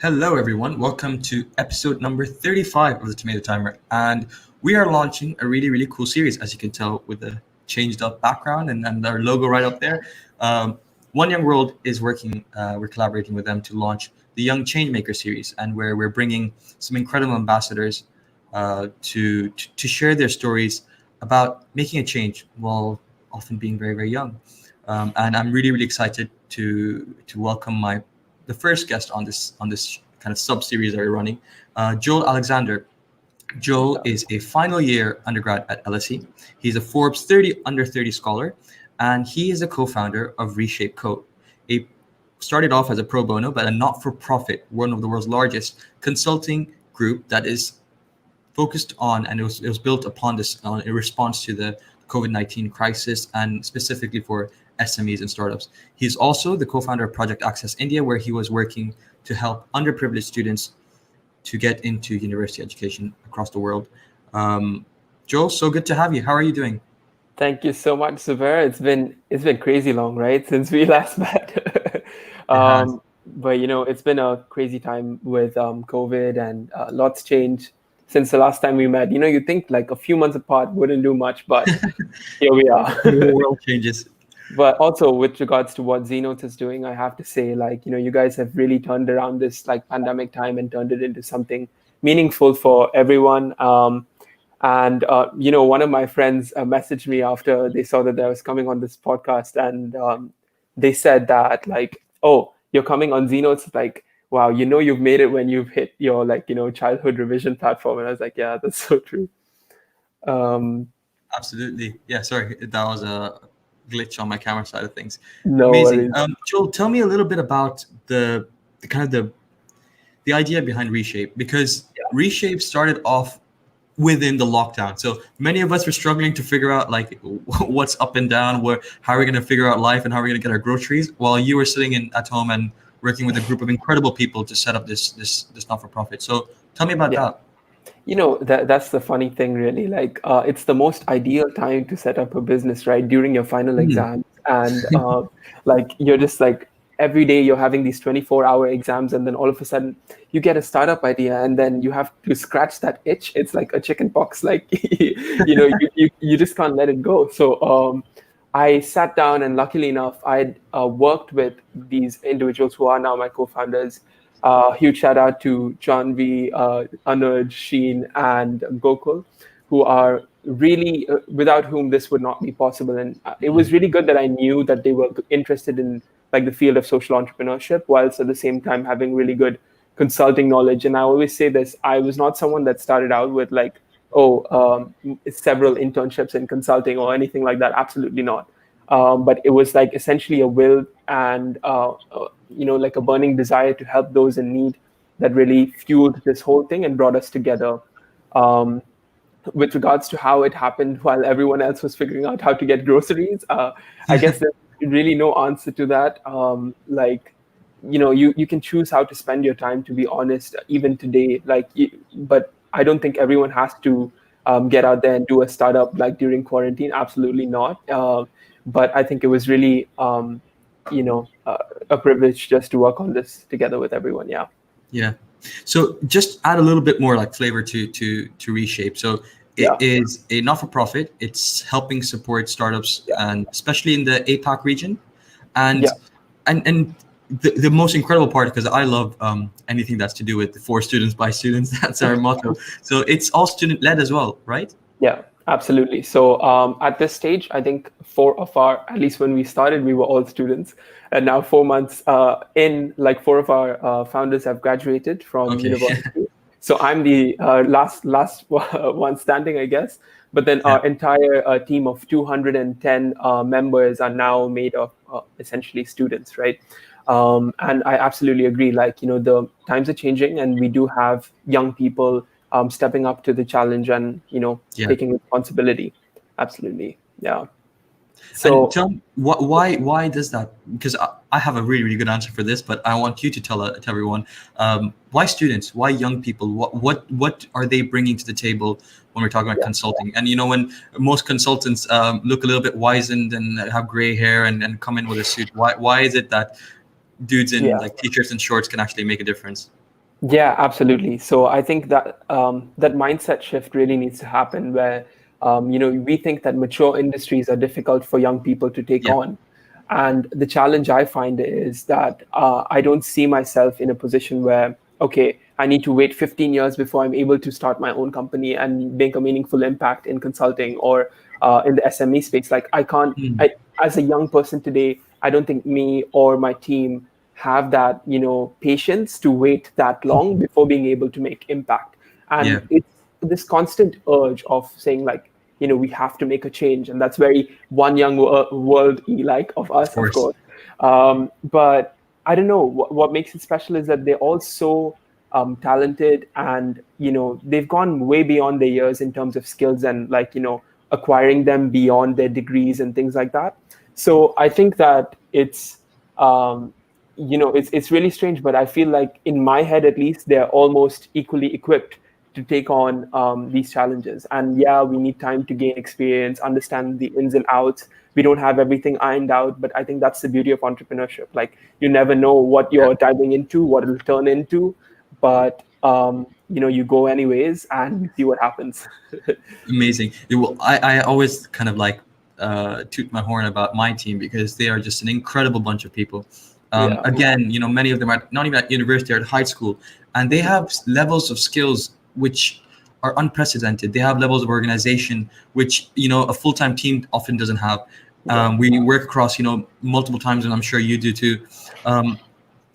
Hello, everyone. Welcome to episode number 35 of the Tomato Timer. And we are launching a really, really cool series, as you can tell with the changed up background and our logo right up there. One Young World is working, we're collaborating with them to launch the Young Changemaker series, and where we're bringing some incredible ambassadors to share their stories about making a change while often being very, very young. And I'm really, really excited to welcome the first guest on this kind of sub series that we're running, Joel Alexander. Joel is a final year undergrad at LSE. He's a Forbes 30 under 30 scholar, and he is a co-founder of ReShape Co. Started off as a pro bono, but a not-for-profit, one of the world's largest consulting group that is focused on, and it was built upon this in response to the COVID-19 crisis, and specifically for SMEs and startups. He's also the co-founder of Project Access India, where he was working to help underprivileged students to get into university education across the world. Joel, so good to have you. How are you doing? Thank you so much, Zubair. It's been crazy long, right, since we last met. But it's been a crazy time with COVID, and lots changed since the last time we met. You think like a few months apart wouldn't do much, but here we are. The world changes. But also with regards to what ZNotes is doing, I have to say, you guys have really turned around this pandemic time and turned it into something meaningful for everyone. And one of my friends messaged me after they saw that I was coming on this podcast, and they said that oh, you're coming on ZNotes, wow, you've made it when you've hit your childhood revision platform. And I was like, yeah, that's so true. Absolutely. Yeah, sorry, that was a glitch on my camera side of things. No Amazing. worries. Joel, tell me a little bit about the idea behind ReShape, because ReShape started off within the lockdown. So many of us were struggling to figure out what's up and down, how are we going to figure out life and how are we going to get our groceries, while you were sitting at home and working with a group of incredible people to set up this not-for-profit. So tell me about that. That's the funny thing, really. It's the most ideal time to set up a business, right? During your final exams. And you're just every day you're having these 24-hour exams, and then all of a sudden you get a startup idea, and then you have to scratch that itch. It's like a chicken pox, you just can't let it go. So I sat down, and luckily enough, I'd worked with these individuals who are now my co-founders. Huge shout out to John V, Anuj, Sheen, and Gokul, who are really, without whom this would not be possible. And it was really good that I knew that they were interested in the field of social entrepreneurship, whilst at the same time having really good consulting knowledge. And I always say this, I was not someone that started out with several internships in consulting or anything like that. Absolutely not. But it was essentially a will and a burning desire to help those in need that really fueled this whole thing and brought us together. With regards to how it happened while everyone else was figuring out how to get groceries, I guess there's really no answer to that. You can choose how to spend your time, to be honest, even today. But I don't think everyone has to get out there and do a startup during quarantine. Absolutely not. But I think it was really, a privilege just to work on this together with everyone. Yeah. Yeah. So just add a little bit more flavor to ReShape. So it is a not-for-profit. It's helping support startups, and especially in the APAC region. And the most incredible part, because I love anything that's to do with for students by students. That's our motto. So it's all student-led as well, right? Yeah. Absolutely. So at this stage, I think at least when we started, we were all students. And now 4 months in, 4 of our founders have graduated from university. So I'm the last one standing, I guess. But then our entire team of 210 members are now made of essentially students, right? And I absolutely agree. The times are changing, and we do have young people stepping up to the challenge and, taking responsibility. Absolutely. Yeah. So and tell me, why does that? Because I have a really, really good answer for this, but I want you to tell everyone, why students, why young people, what are they bringing to the table when we're talking about consulting? And, when most consultants look a little bit wizened and have gray hair and come in with a suit, why is it that dudes in t-shirts and shorts can actually make a difference? Yeah, absolutely. So I think that that mindset shift really needs to happen, where we think that mature industries are difficult for young people to take Yeah. on, and the challenge I find is that I don't see myself in a position where, okay, I need to wait 15 years before I'm able to start my own company and make a meaningful impact in consulting or in the SME space. Like I can't, Mm. I, as a young person today, I don't think me or my team have that patience to wait that long before being able to make impact. Yeah. And it's this constant urge of saying like, we have to make a change, and that's very one young world like of Of us, of course. course. But I don't know, what makes it special is that they're all so talented, and they've gone way beyond their years in terms of skills and like acquiring them beyond their degrees and things like that. So I think that um, it's really strange, but I feel like in my head at least they're almost equally equipped to take on these challenges. And yeah, we need time to gain experience, understand the ins and outs. We don't have everything ironed out, but I think that's the beauty of entrepreneurship. Like you never know what Yeah. you're diving into, what it'll turn into, but you go anyways and you see what happens. Amazing. I always kind of like toot my horn about my team because they are just an incredible bunch of people. Yeah. Again, many of them are not even at university or at high school, and they have levels of skills which are unprecedented. They have levels of organization which a full-time team often doesn't have. Yeah. We work across multiple times, and I'm sure you do too. Um,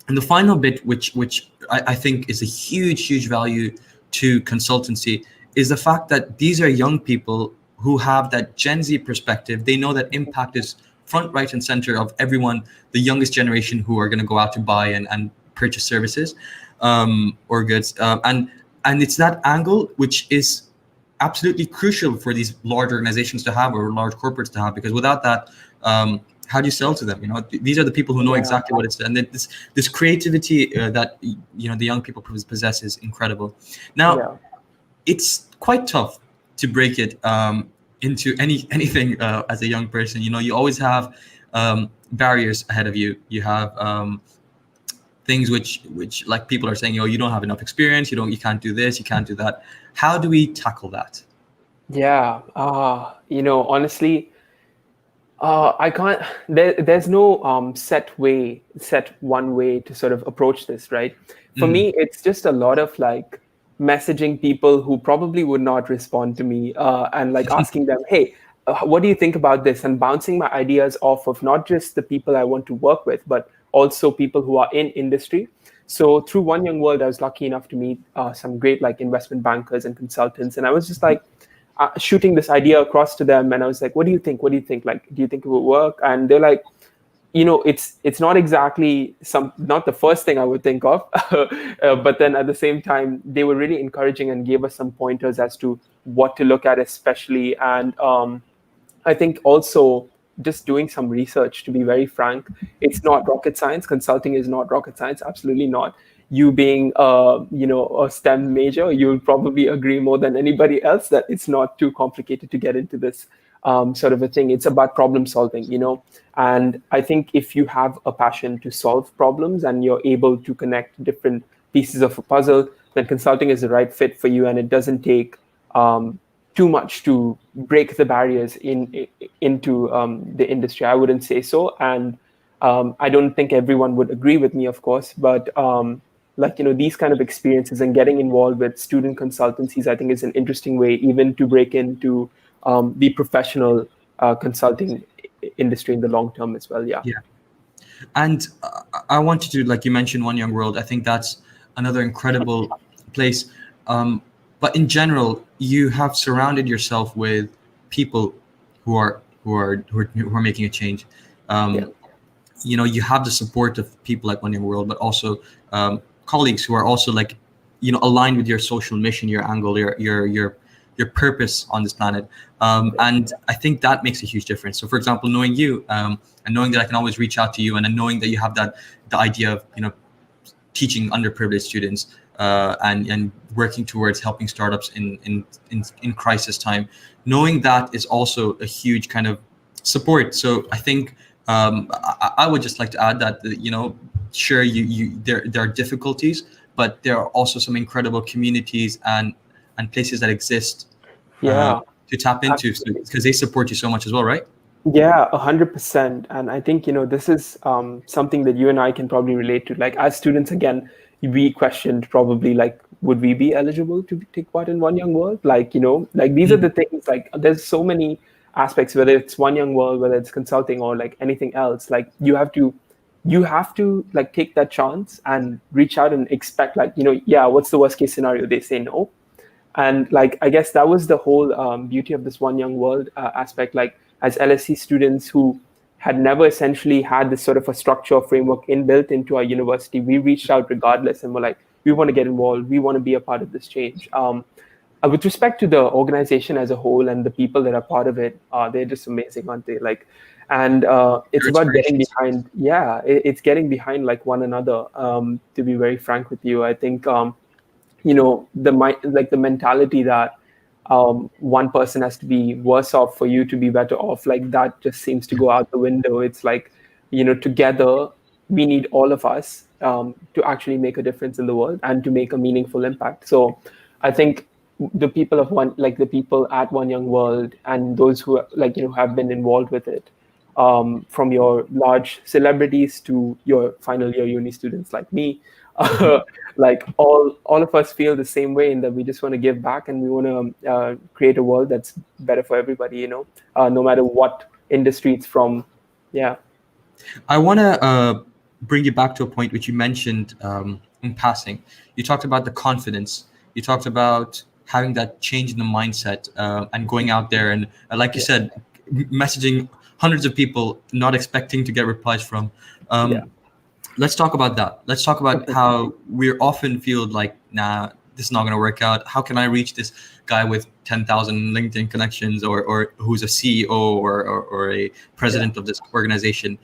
and the final bit, which I think is a huge value to consultancy, is the fact that these are young people who have that Gen Z perspective. They know that impact is front, right, and center of everyone, the youngest generation who are going to go out to buy and purchase services or goods. And it's that angle which is absolutely crucial for these large organizations to have, or large corporates to have, because without that, how do you sell to them? These are the people who know Yeah. exactly what it's, and then this creativity that the young people possess is incredible. Now, Yeah. it's quite tough to break it into anything as a young person. You always have barriers ahead of you. You have things which like people are saying, you don't have enough experience. You can't do this. You can't do that. How do we tackle that? Yeah. Honestly, I can't. There's no set one way to sort of approach this, right? For Mm. me, it's just a lot of like messaging people who probably would not respond to me, and like asking them, "Hey, what do you think about this?" And bouncing my ideas off of not just the people I want to work with, but also people who are in industry. So through One Young World, I was lucky enough to meet some great like investment bankers and consultants, and I was just like shooting this idea across to them, and I was like, what do you think, like, do you think it will work? And they're like, it's not exactly not the first thing I would think of. But then at the same time they were really encouraging and gave us some pointers as to what to look at especially. And I think also just doing some research, to be very frank. It's not rocket science. Consulting is not rocket science. Absolutely not. You being a STEM major, you'll probably agree more than anybody else that it's not too complicated to get into this sort of a thing. It's about problem solving. And I think if you have a passion to solve problems and you're able to connect different pieces of a puzzle, then consulting is the right fit for you, and it doesn't take too much to break the barriers into the industry. I wouldn't say so, and I don't think everyone would agree with me, of course. But these kind of experiences and getting involved with student consultancies, I think, is an interesting way even to break into the professional consulting industry in the long term as well. Yeah. Yeah. And I wanted to, like you mentioned, One Young World. I think that's another incredible place. But in general, you have surrounded yourself with people who are making a change. Yeah. You have the support of people like One Young World, but also colleagues who are also like, aligned with your social mission, your angle, your purpose on this planet. And I think that makes a huge difference. So, for example, knowing you and knowing that I can always reach out to you, and then knowing that you have the idea of teaching underprivileged students and working towards helping startups in crisis time, knowing that is also a huge kind of support. So I think I would just like to add that sure, there are difficulties, but there are also some incredible communities and places that exist Yeah, to tap into, absolutely. because they support you so much as well, right? Yeah, 100%. And I think, this is something that you and I can probably relate to. Like as students, again, we questioned probably like, would we be eligible to take part in One Young World? Like, like these are the things, like there's so many aspects, whether it's One Young World, whether it's consulting or like anything else, like you have to like take that chance and reach out and expect like, yeah, what's the worst case scenario? They say no. And like I guess that was the whole beauty of this One Young World aspect. Like as LSE students who had never essentially had this sort of a structure or framework inbuilt into our university, we reached out regardless and were like, we want to get involved, we want to be a part of this change. With respect to the organization as a whole and the people that are part of it, they're just amazing, aren't they? Like, and it's Your about getting inspirations. behind. Yeah, it's getting behind like one another. To be very frank with you, I think the mentality that one person has to be worse off for you to be better off, like that just seems to go out the window. It's like, together we need all of us to actually make a difference in the world and to make a meaningful impact. So I think the people at One Young World and those who have been involved with it, from your large celebrities to your final year uni students like me, like all of us feel the same way in that we just want to give back and we want to create a world that's better for everybody, no matter what industry it's from. Yeah. I want to bring you back to a point which you mentioned in passing. You talked about the confidence. You talked about having that change in the mindset and going out there and, like you said, messaging hundreds of people, not expecting to get replies from. Yeah. Let's talk about that. Let's talk about how we often feel like, nah, this is not going to work out. How can I reach this guy with 10,000 LinkedIn connections or who's a CEO or a president of this organization?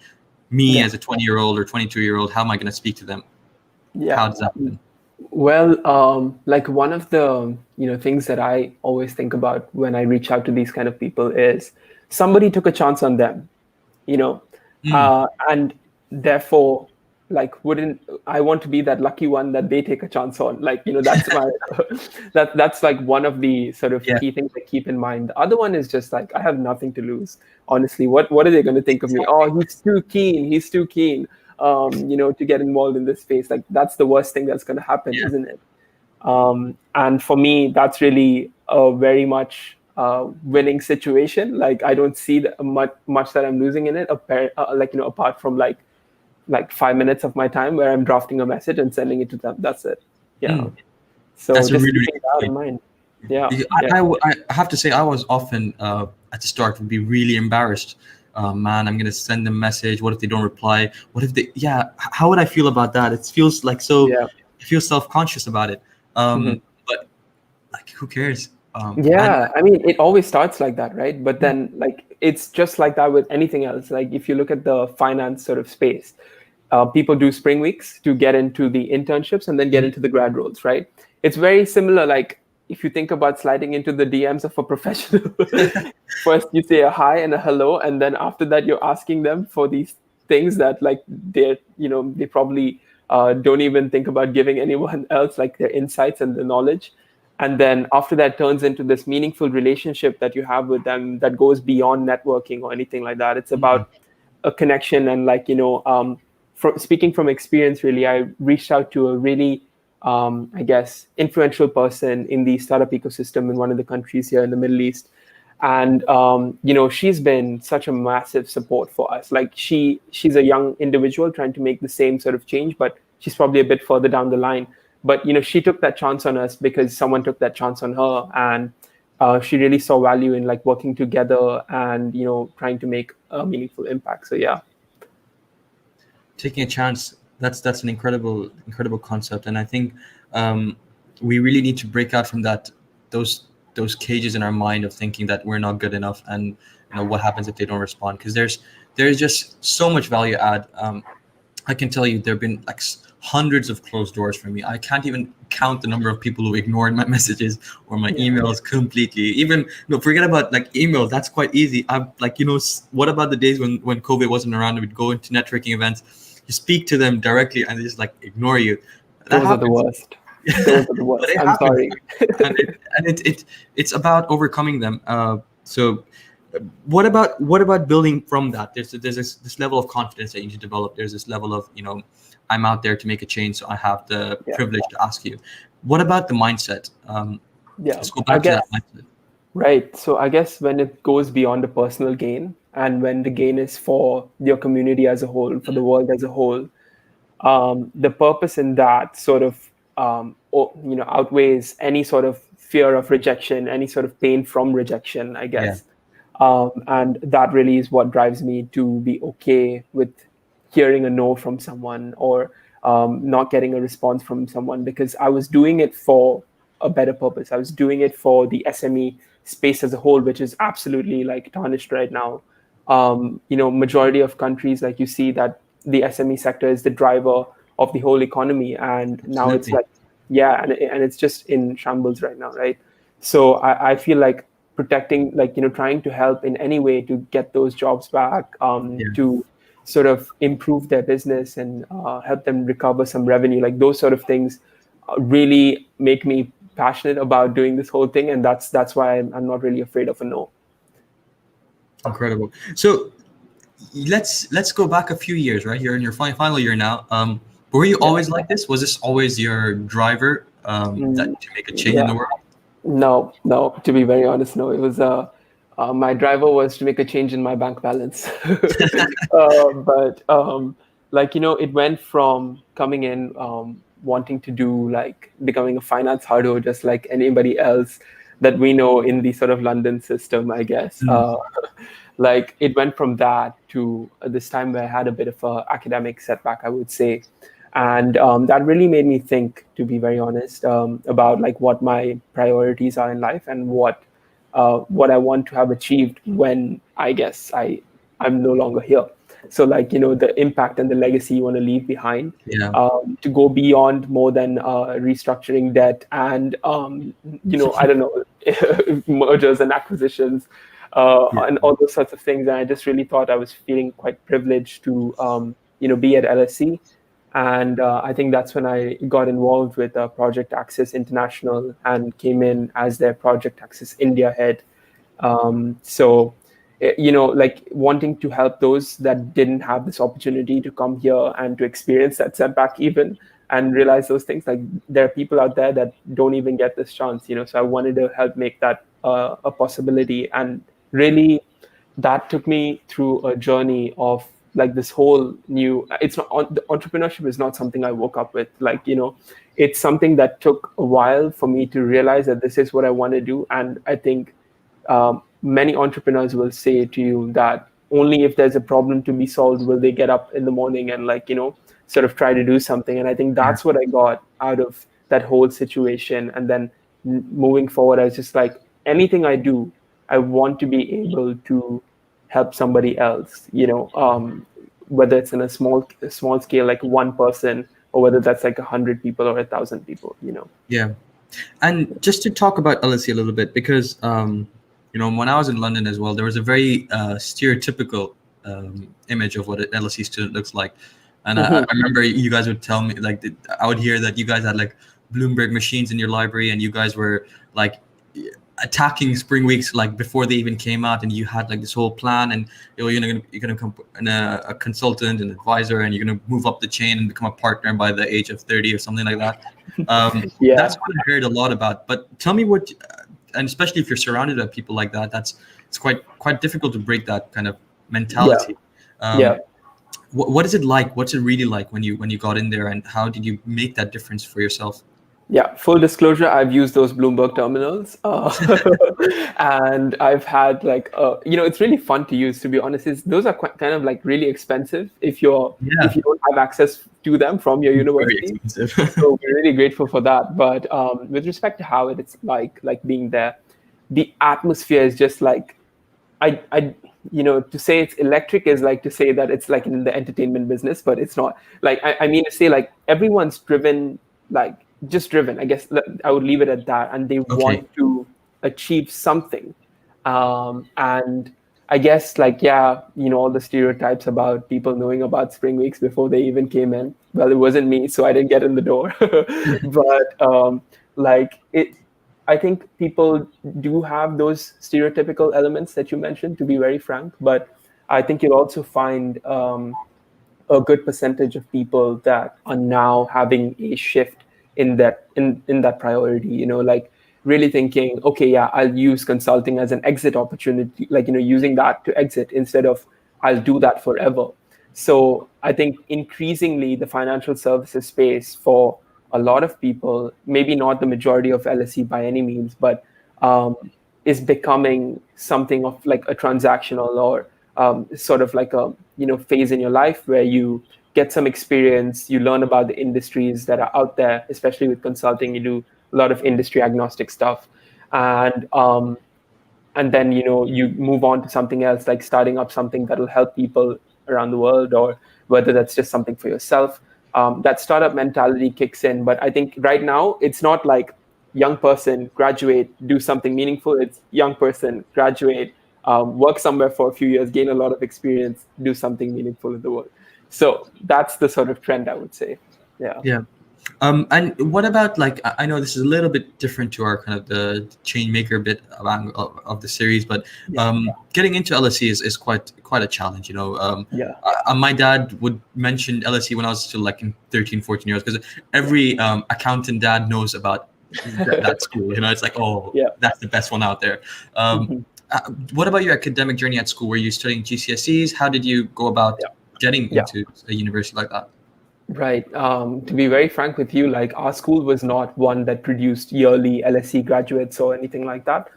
Me as a 20-year-old or 22-year-old, how am I going to speak to them? Yeah. How does that happen? Well, like one of the things that I always think about when I reach out to these kind of people is somebody took a chance on them, and therefore, like, wouldn't I want to be that lucky one that they take a chance on? Like, that's my that's like one of the sort of key things I keep in mind. The other one is just like, I have nothing to lose. Honestly, what are they going to think of me? Oh, he's too keen. To get involved in this space. Like that's the worst thing that's going to happen, isn't it? And for me, that's really a very much winning situation. Like I don't see much that I'm losing in it, apart from like 5 minutes of my time where I'm drafting a message and sending it to them. That's it. Yeah. So That's just really, keeping that in mind. Yeah. I have to say, I was often at the start would be really embarrassed. Man, I'm gonna send them a message. What if they don't reply? What if they? Yeah, how would I feel about that? It feels like so. Yeah. I feel self-conscious about it. But like, who cares? I mean, it always starts like that, right? But then, like, it's just like that with anything else. Like, if you look at the finance sort of space, people do spring weeks to get into the internships and then get into the grad roles, right? It's very similar. Like, if you think about sliding into the DMs of a professional, first you say a hi and a hello, and then after that you're asking them for these things that like they probably don't even think about giving anyone else, like their insights and the knowledge. And then after that turns into this meaningful relationship that you have with them that goes beyond networking or anything like that. It's about a connection and like, speaking from experience, really, I reached out to a really I guess, influential person in the startup ecosystem in one of the countries here in the Middle East. And, she's been such a massive support for us. Like she's a young individual trying to make the same sort of change, but she's probably a bit further down the line. But, she took that chance on us because someone took that chance on her. And she really saw value in like working together and, trying to make a meaningful impact. So, yeah. Taking a chance. That's an incredible concept, and I think we really need to break out from those cages in our mind of thinking that we're not good enough, and what happens if they don't respond? Because there's just so much value add. I can tell you there've been like hundreds of closed doors for me. I can't even count the number of people who ignored my messages or my emails completely. Even forget about like emails. That's quite easy. I'm like what about the days when COVID wasn't around? We'd go into networking events. You speak to them directly and they just like ignore you. That Those are the happens. worst. Those are the But worst. it I'm happens, sorry. and it's about overcoming them. So, what about building from that? There's this level of confidence that you need to develop. There's this level of, I'm out there to make a change, so I have the Yeah. privilege to ask you. What about the mindset? Yeah, Let's go I back to guess. that mindset. Right. So I guess when it goes beyond the personal gain and when the gain is for your community as a whole, for the world as a whole, the purpose in that sort of outweighs any sort of fear of rejection, any sort of pain from rejection, I Yeah, guess. And that really is what drives me to be okay with hearing a no from someone or not getting a response from someone, because I was doing it for a better purpose. I was doing it for the SME space as a whole, which is absolutely like tarnished right now. Majority of countries, like you see that the SME sector is the driver of the whole economy, and now it's absolutely. like, yeah, and it's just in shambles right now, right? So I feel like protecting, like, trying to help in any way to get those jobs back, Yeah, to sort of improve their business and help them recover some revenue, like those sort of things really make me passionate about doing this whole thing, and that's why I'm not really afraid of a no. incredible. So let's go back a few years, right? You're in your final year now. Were you Yeah. always like this? Was this always your driver, that to make a change in Yeah. the world? No, no. To be very honest, no. It was my driver was to make a change in my bank balance, but it went from coming in wanting to do like becoming a finance hardo, just like anybody else that we know in the sort of London system, I guess. Like it went from that to this time where I had a bit of a academic setback, I would say, and that really made me think, to be very honest, about like what my priorities are in life and what I want to have achieved when I guess I'm no longer here. So like the impact and the legacy you want to leave behind, Yeah, to go beyond more than restructuring debt and I don't know, mergers and acquisitions, yeah, and all those sorts of things. And I just really thought I was feeling quite privileged to be at LSE. And I think that's when I got involved with Project Access International and came in as their Project Access India head. Like wanting to help those that didn't have this opportunity to come here and to experience that setback even, and realize those things. Like there are people out there that don't even get this chance, so I wanted to help make that a possibility. And really, that took me through a journey of like this whole new, it's not the entrepreneurship is not something I woke up with, like it's something that took a while for me to realize that this is what I want to do. And I think many entrepreneurs will say to you that only if there's a problem to be solved will they get up in the morning and sort of try to do something. And I think yeah. that's what I got out of that whole situation. And then moving forward, I was just like, anything I do, I want to be able to help somebody else, whether it's in a small scale, like one person, or whether that's like 100 people or 1,000 people. Yeah. And just to talk about LSE a little bit, because when I was in London as well, there was a very stereotypical image of what an LSE student looks like. And I remember you guys would tell me, like, I would hear that you guys had like Bloomberg machines in your library, and you guys were like attacking spring weeks like before they even came out, and you had like this whole plan, and you're gonna become a consultant, an advisor, and you're gonna move up the chain and become a partner by the age of 30 or something like that. Yeah. That's what I heard a lot about. But tell me what, and especially if you're surrounded by people like that, it's quite difficult to break that kind of mentality. Yeah. What is it like? What's it really like when you got in there, and how did you make that difference for yourself? Yeah, full disclosure, I've used those Bloomberg terminals, and I've had like, it's really fun to use. To be honest, those are kind of like really expensive if Yeah, you don't have access to them from your very university. expensive. So we're really grateful for that. But with respect to how it's like being there, the atmosphere is just like, to say it's electric is like to say that it's like in the entertainment business, but it's not. Like I mean to say like everyone's driven, like just driven. I guess I would leave it at that, and they Okay. want to achieve something. And I guess like, yeah, all the stereotypes about people knowing about spring weeks before they even came in. well, it wasn't me, so I didn't get in the door. But like it, I think people do have those stereotypical elements that you mentioned, to be very frank. But I think you'll also find a good percentage of people that are now having a shift in that priority. Like really thinking, okay, yeah, I'll use consulting as an exit opportunity, like using that to exit instead of I'll do that forever. So I think increasingly the financial services space for a lot of people, maybe not the majority of LSE by any means, but is becoming something of like a transactional or sort of like a phase in your life where you get some experience, you learn about the industries that are out there, especially with consulting. You do a lot of industry agnostic stuff, and then you move on to something else, like starting up something that will help people around the world, or whether that's just something for yourself. That startup mentality kicks in. But I think right now it's not like young person, graduate, do something meaningful. It's young person, graduate, work somewhere for a few years, gain a lot of experience, do something meaningful in the world. So that's the sort of trend, I would say. Yeah. And what about, like, I know this is a little bit different to our kind of the change maker bit of the series, but getting into LSE is quite a challenge. My dad would mention LSE when I was still like in 13, 14 years, because every accountant dad knows about that school. It's like, that's the best one out there. What about your academic journey at school? Were you studying GCSEs? How did you go about getting into a university like that? Right. To be very frank with you, like our school was not one that produced yearly LSE graduates or anything like that.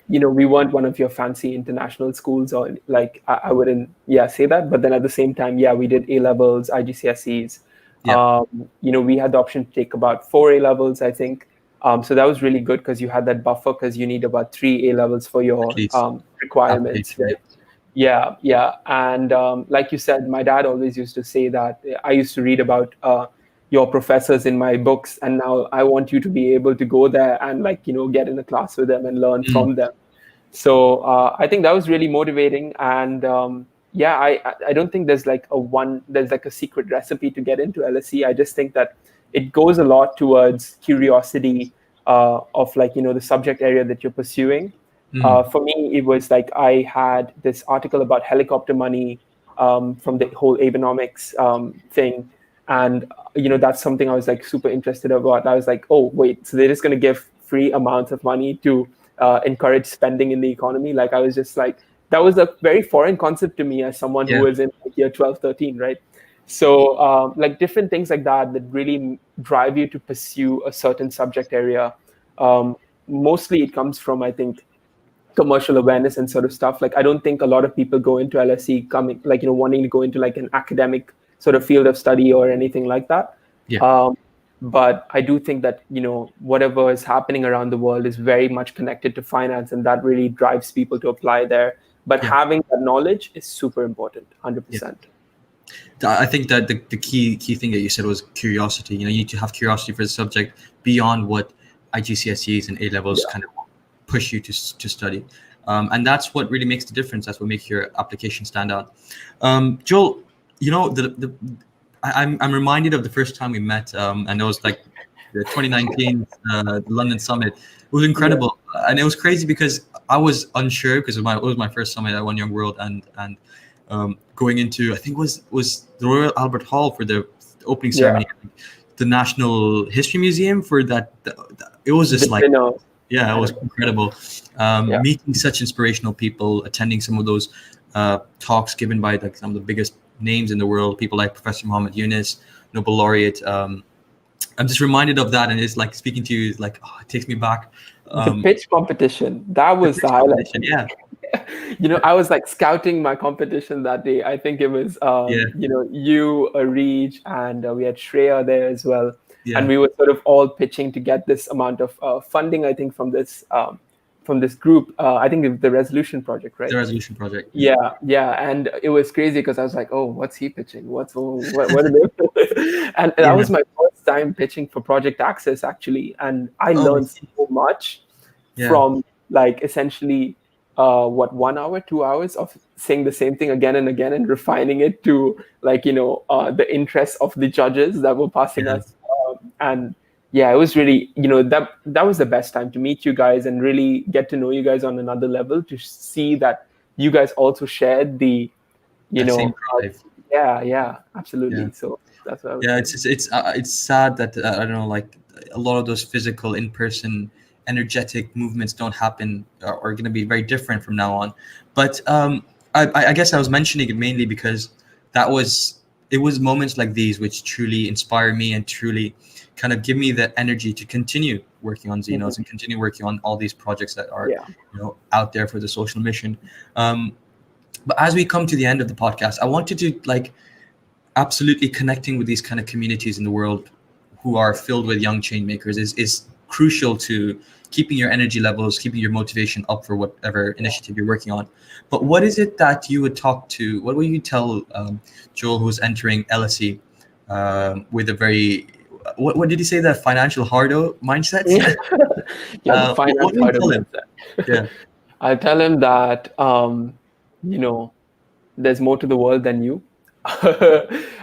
We weren't one of your fancy international schools, or like I wouldn't say that. But then at the same time, we did A levels, IGCSEs. We had the option to take about 4 A levels, I think. So that was really good because you had that buffer, because you need about 3 A levels for your requirements, right? Yeah. And like you said, my dad always used to say that I used to read about your professors in my books, and now I want you to be able to go there and get in a class with them and learn from them. So I think that was really motivating. And I don't think there's like a secret recipe to get into LSE. I just think that it goes a lot towards curiosity of the subject area that you're pursuing. For me, it was like I had this article about helicopter money from the whole Abenomics thing. And, that's something I was like super interested about. I was like, oh, wait, so they're just going to give free amounts of money to encourage spending in the economy? Like, I was just like, that was a very foreign concept to me as someone who was in year 12, 13, right? So like different things like that really drive you to pursue a certain subject area. Mostly it comes from, I think, commercial awareness and sort of stuff. Like, I don't think a lot of people go into LSE coming wanting to go into like an academic sort of field of study or anything like that. But I do think that whatever is happening around the world is very much connected to finance, and that really drives people to apply there. But having that knowledge is super important, 100%. I think that the key thing that you said was curiosity. You need to have curiosity for the subject beyond what IGCSEs and A levels kind of push you to study, and that's what really makes the difference. That's what makes your application stand out. Joel, I'm reminded of the first time we met, and it was like the 2019 London Summit. It was incredible, and it was crazy because I was unsure, because it was my first summit at One Young World, and going into, I think was the Royal Albert Hall for the opening ceremony, the National History Museum for that. It was just like. Yeah, it was incredible. Meeting such inspirational people, attending some of those talks given by like some of the biggest names in the world, people like Professor Muhammad Yunus, Nobel laureate. I'm just reminded of that, and it's like speaking to you is like, it takes me back. The pitch competition, that was the highlight. I was like scouting my competition that day. I think it was you, Reej, and we had Shreya there as well. And we were sort of all pitching to get this amount of funding, I think, from this group. I think it was the Resolution Project, right? The Resolution Project. Yeah. And it was crazy because I was like, oh, what's he pitching? What are they? And that was my first time pitching for Project Access, actually. And I learned so much from like essentially 1 hour, 2 hours of saying the same thing again and again and refining it to like, the interests of the judges that were passing Yeah. us. And yeah, it was really, that was the best time to meet you guys and really get to know you guys on another level, to see that you guys also shared the, That same drive. yeah, absolutely. Yeah. So that's what I was Yeah, saying. it's sad that I don't know, like a lot of those physical, in-person, energetic movements don't happen, or are going to be very different from now on. But I guess I was mentioning it mainly because it was moments like these which truly inspire me and truly kind of give me the energy to continue working on ZNotes and continue working on all these projects that are out there for the social mission. But as we come to the end of the podcast, I wanted to like absolutely connecting with these kind of communities in the world who are filled with young change makers is crucial to keeping your energy levels, keeping your motivation up for whatever initiative you're working on. But what is it that you would what would you tell Joel, who's entering LSE with a very, what did you say, the financial hardo mindset? The What would you tell him? Yeah. I'll tell him that, there's more to the world than you.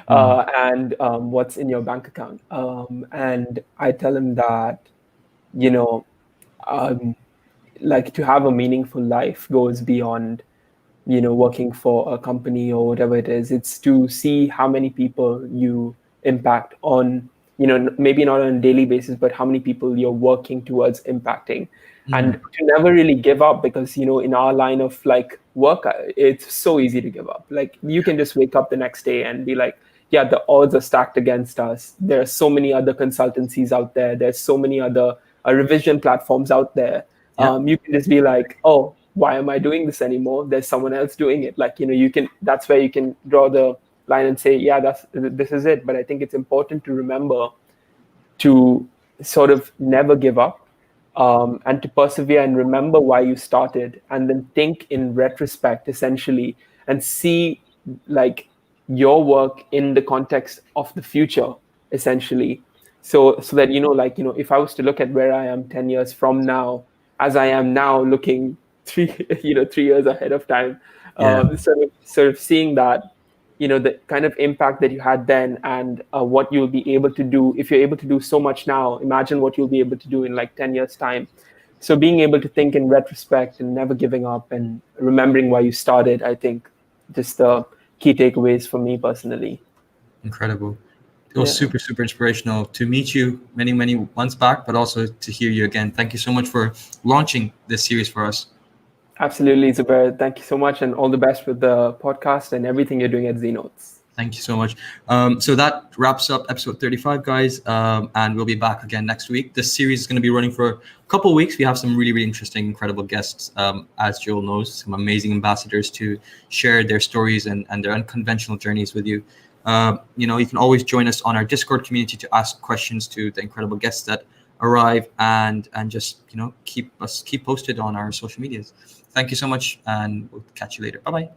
And what's in your bank account. And I tell him that, like, to have a meaningful life goes beyond, working for a company or whatever it is. It's to see how many people you impact on, maybe not on a daily basis, but how many people you're working towards impacting. And to never really give up, because, in our line of like work, it's so easy to give up. Like, you can just wake up the next day and be like, yeah, the odds are stacked against us. There are so many other consultancies out there. There's so many other revision platforms out there. You can just be like, oh, why am I doing this anymore? There's someone else doing it. Like, that's where you can draw the line and say, yeah, this is it. But I think it's important to remember to sort of never give up, and to persevere and remember why you started, and then think in retrospect, essentially, and see like your work in the context of the future, essentially. So that, if I was to look at where I am 10 years from now, as I am now looking 3 years ahead of time, sort of seeing that, the kind of impact that you had then, and what you'll be able to do. If you're able to do so much now, imagine what you'll be able to do in like 10 years time. So being able to think in retrospect and never giving up and remembering why you started, I think just the key takeaways for me personally. Incredible. It was super, super inspirational to meet you many, many months back, but also to hear you again. Thank you so much for launching this series for us. Absolutely, Zubair. Thank you so much, and all the best with the podcast and everything you're doing at ZNotes. Thank you so much. So that wraps up episode 35, guys, and we'll be back again next week. This series is going to be running for a couple of weeks. We have some really, really interesting, incredible guests, as Joel knows, some amazing ambassadors to share their stories and their unconventional journeys with you. You can always join us on our Discord community to ask questions to the incredible guests that arrive, and just keep posted on our social medias. Thank you so much, and we'll catch you later. Bye-bye.